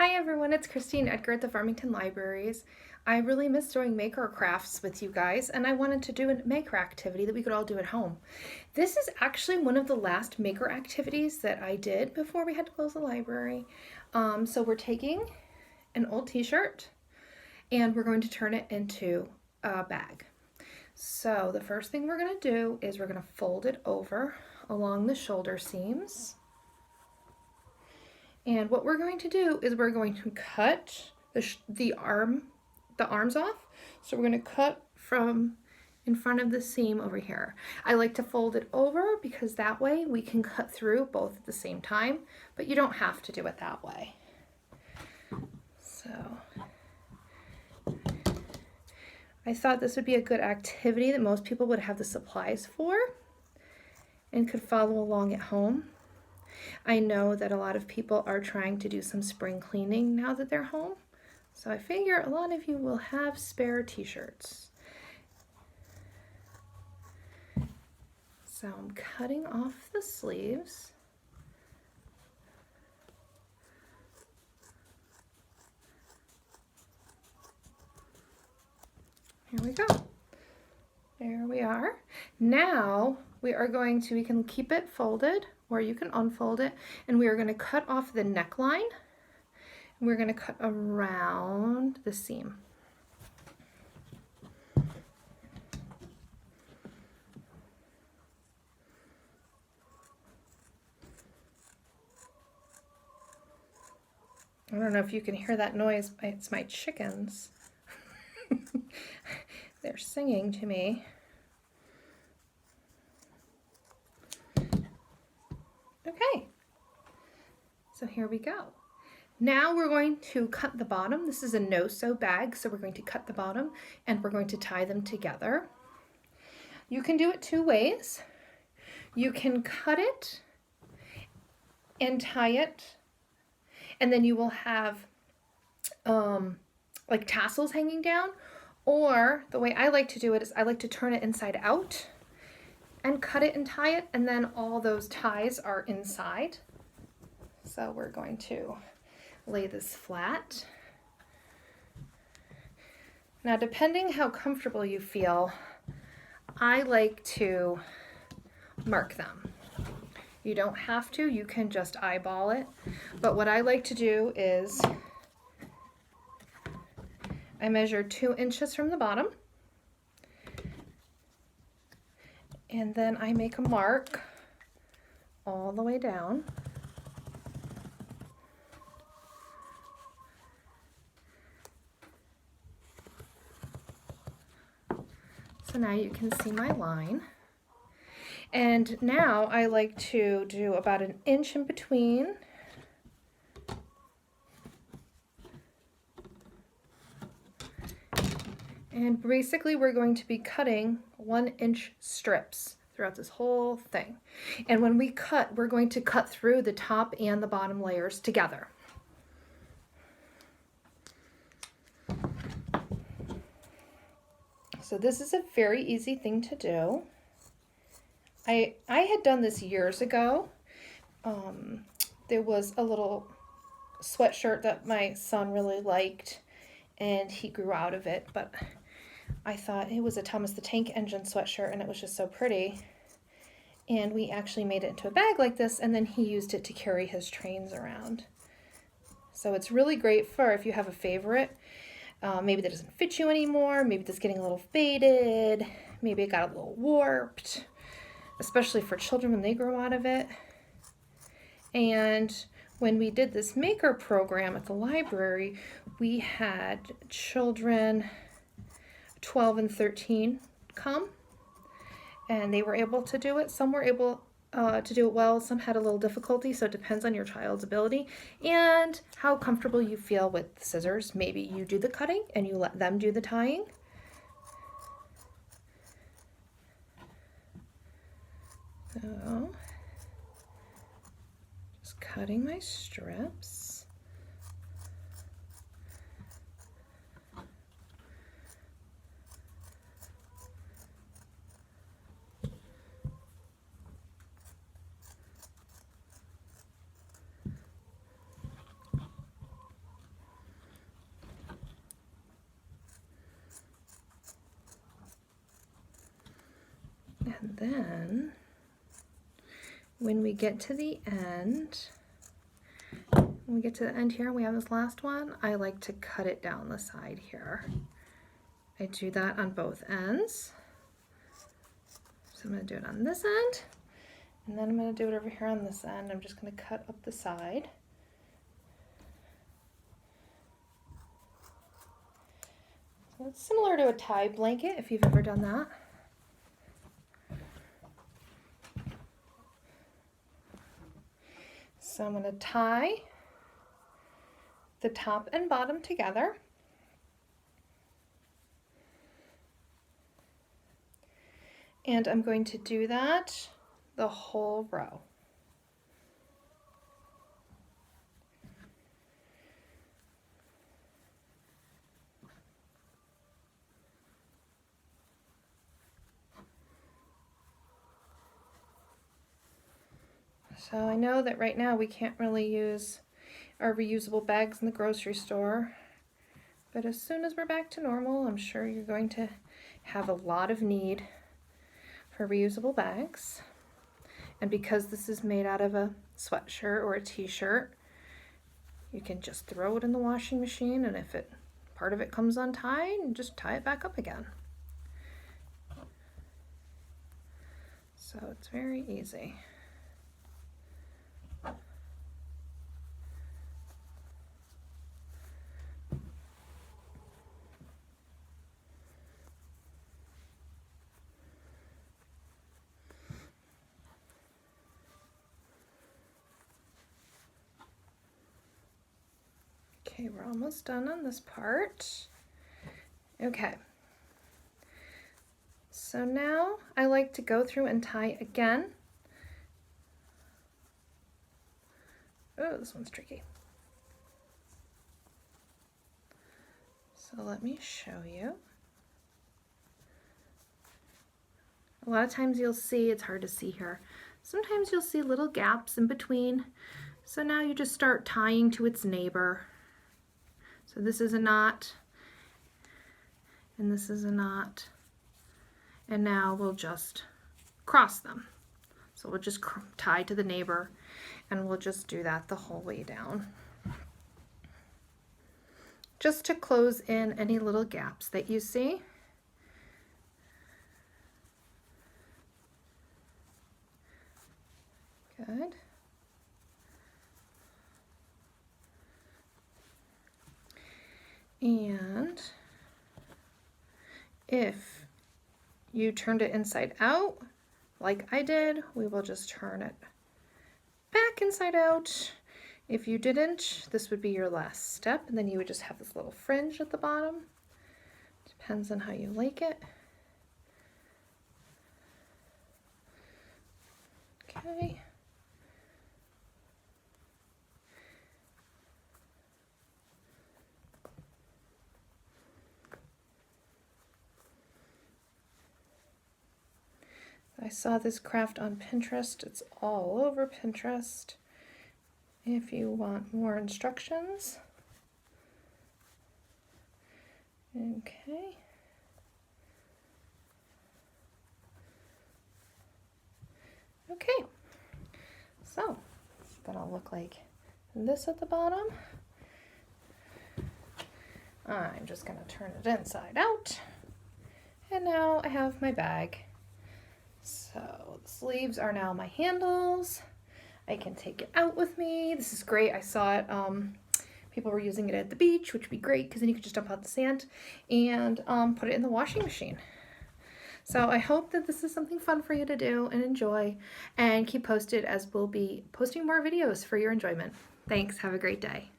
Hi everyone, it's Christine Edgar at the Farmington Libraries. I really miss doing maker crafts with you guys, and I wanted to do a maker activity that we could all do at home. This is actually one of the last maker activities that I did before we had to close the library. So we're taking an old t-shirt and we're going to turn it into a bag. So the first thing we're going to do is we're going to fold it over along the shoulder seams. And what we're going to do is we're going to cut the arms off. So we're going to cut from in front of the seam over here. I like to fold it over because that way we can cut through both at the same time, but you don't have to do it that way. So I thought this would be a good activity that most people would have the supplies for and could follow along at home. I know that a lot of people are trying to do some spring cleaning now that they're home. So I figure a lot of you will have spare t-shirts. So I'm cutting off the sleeves. Here we go. There we are. Now we can keep it folded or you can unfold it, and we are going to cut off the neckline. We're going to cut around the seam. I don't know if you can hear that noise, it's my chickens. They're singing to me. Okay, so here we go. Now we're going to cut the bottom. This is a no-sew bag, so we're going to cut the bottom and we're going to tie them together. You can do it two ways. You can cut it and tie it, and then you will have like tassels hanging down. Or the way I like to do it is I like to turn it inside out and cut it and tie it, and then all those ties are inside. So we're going to lay this flat. Now, depending how comfortable you feel, I like to mark them. You don't have to, you can just eyeball it. But what I like to do is I measure 2 inches from the bottom, and then I make a mark all the way down. So now you can see my line. And now I like to do about 1 inch in between. And basically we're going to be cutting 1-inch strips throughout this whole thing. And when we cut, we're going to cut through the top and the bottom layers together. So this is a very easy thing to do. I had done this years ago. There was a little sweatshirt that my son really liked, and he grew out of it, but I thought it was a Thomas the Tank Engine sweatshirt, and it was just so pretty. And we actually made it into a bag like this, and then he used it to carry his trains around. So it's really great for if you have a favorite. Maybe that doesn't fit you anymore, maybe that's getting a little faded, maybe it got a little warped, especially for children when they grow out of it. And when we did this maker program at the library, we had children 12 and 13 come, and they were able to do it. Some were able to do it well, some had a little difficulty, so it depends on your child's ability and how comfortable you feel with scissors. Maybe you do the cutting and you let them do the tying. So, just cutting my strips. And then when we get to the end, here, we have this last one, I like to cut it down the side here. I do that on both ends. So I'm going to do it on this end, and then I'm going to do it over here on this end. I'm just going to cut up the side. So it's similar to a tie blanket if you've ever done that. So I'm going to tie the top and bottom together. And I'm going to do that the whole row. So I know that right now we can't really use our reusable bags in the grocery store, but as soon as we're back to normal, I'm sure you're going to have a lot of need for reusable bags. And because this is made out of a sweatshirt or a t-shirt, you can just throw it in the washing machine, and if part of it comes untied, just tie it back up again. So it's very easy. Okay, we're almost done on this part. Okay. So now I like to go through and tie again. Oh, this one's tricky. So let me show you. A lot of times you'll see, it's hard to see here, sometimes you'll see little gaps in between. So now you just start tying to its neighbor. So this is a knot, and this is a knot, and now we'll just cross them. So we'll just tie to the neighbor, and we'll just do that the whole way down, just to close in any little gaps that you see. Good. And if you turned it inside out, like I did, we will just turn it back inside out. If you didn't, this would be your last step, and then you would just have this little fringe at the bottom. Depends on how you like it. Okay. I saw this craft on Pinterest. It's all over Pinterest if you want more instructions. Okay. Okay. So it's gonna look like this at the bottom. I'm just gonna turn it inside out. And now I have my bag. So the sleeves are now my handles. I can take it out with me. This is great. I saw it, people were using it at the beach, which would be great because then you could just dump out the sand and put it in the washing machine. So I hope that this is something fun for you to do and enjoy, and keep posted as we'll be posting more videos for your enjoyment. Thanks. Have a great day.